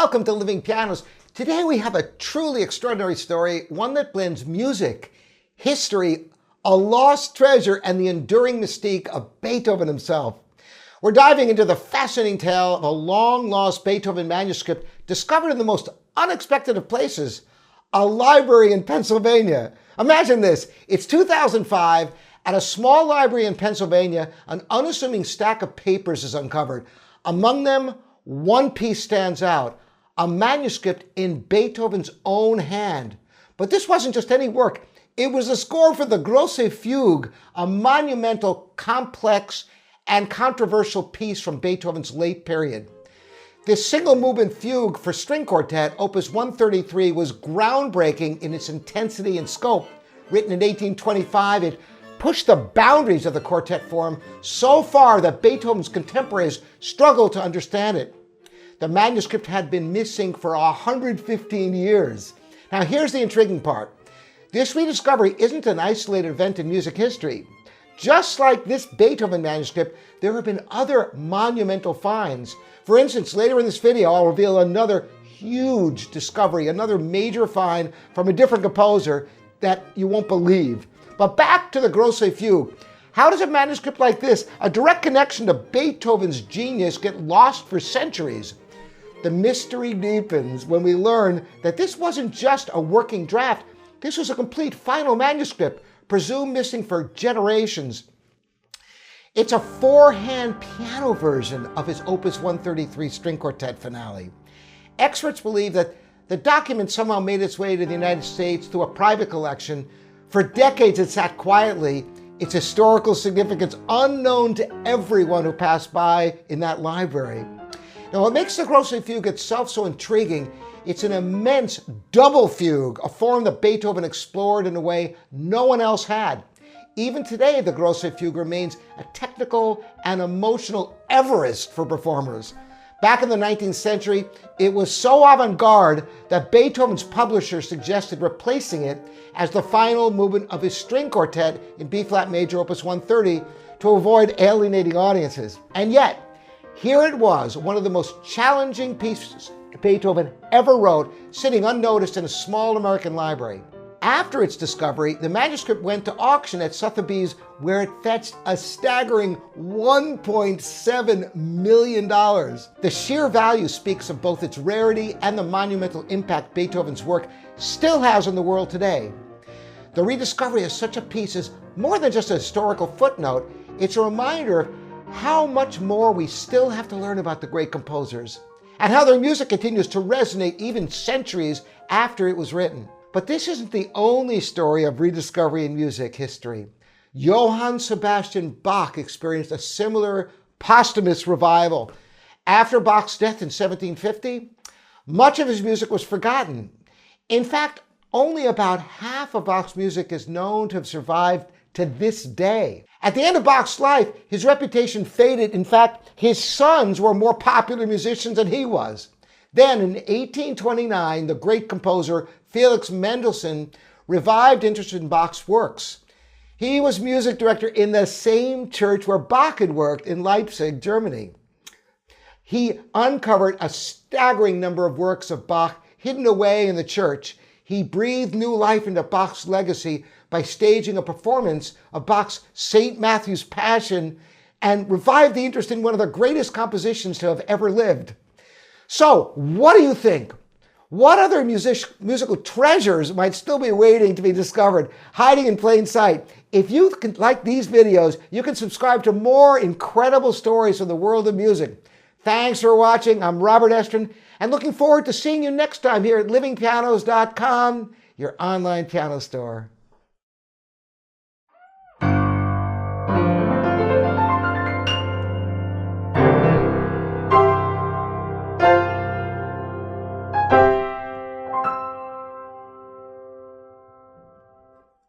Welcome to Living Pianos. Today we have a truly extraordinary story, one that blends music, history, a lost treasure, and the enduring mystique of Beethoven himself. We're diving into the fascinating tale of a long-lost Beethoven manuscript discovered in the most unexpected of places, a library in Pennsylvania. Imagine this, it's 2005, at a small library in Pennsylvania, an unassuming stack of papers is uncovered. Among them, one piece stands out, a manuscript in Beethoven's own hand. But this wasn't just any work. It was a score for the Grosse Fugue, a monumental, complex, and controversial piece from Beethoven's late period. This single-movement fugue for string quartet, Opus 133, was groundbreaking in its intensity and scope. Written in 1825, it pushed the boundaries of the quartet form so far that Beethoven's contemporaries struggled to understand it. The manuscript had been missing for 115 years. Now here's the intriguing part. This rediscovery isn't an isolated event in music history. Just like this Beethoven manuscript, there have been other monumental finds. For instance, later in this video, I'll reveal another huge discovery, another major find from a different composer that you won't believe. But back to the Grosse Fugue. How does a manuscript like this, a direct connection to Beethoven's genius, get lost for centuries? The mystery deepens when we learn that this wasn't just a working draft. This was a complete final manuscript, presumed missing for generations. It's a four-hand piano version of his Opus 133 string quartet finale. Experts believe that the document somehow made its way to the United States through a private collection. For decades it sat quietly, its historical significance unknown to everyone who passed by in that library. Now, what makes the Grosse Fugue itself so intriguing, it's an immense double fugue, a form that Beethoven explored in a way no one else had. Even today, the Grosse Fugue remains a technical and emotional Everest for performers. Back in the 19th century, it was so avant-garde that Beethoven's publisher suggested replacing it as the final movement of his string quartet in B-flat major Opus 130 to avoid alienating audiences. And yet, here it was, one of the most challenging pieces Beethoven ever wrote, sitting unnoticed in a small American library. After its discovery, the manuscript went to auction at Sotheby's, where it fetched a staggering $1.7 million. The sheer value speaks of both its rarity and the monumental impact Beethoven's work still has on the world today. The rediscovery of such a piece is more than just a historical footnote. It's a reminder of how much more we still have to learn about the great composers, and how their music continues to resonate even centuries after it was written. But this isn't the only story of rediscovery in music history. Johann Sebastian Bach experienced a similar posthumous revival. After Bach's death in 1750, much of his music was forgotten. In fact, only about half of Bach's music is known to have survived to this day. At the end of Bach's life, his reputation faded. In fact, his sons were more popular musicians than he was. Then in 1829, the great composer Felix Mendelssohn revived interest in Bach's works. He was music director in the same church where Bach had worked in Leipzig, Germany. He uncovered a staggering number of works of Bach hidden away in the church. He breathed new life into Bach's legacy by staging a performance of Bach's St. Matthew's Passion and revived the interest in one of the greatest compositions to have ever lived. So, what do you think? What other musical treasures might still be waiting to be discovered, hiding in plain sight? If you like these videos, you can subscribe to more incredible stories from the world of music. Thanks for watching. I'm Robert Estrin, and looking forward to seeing you next time here at livingpianos.com, your online piano store.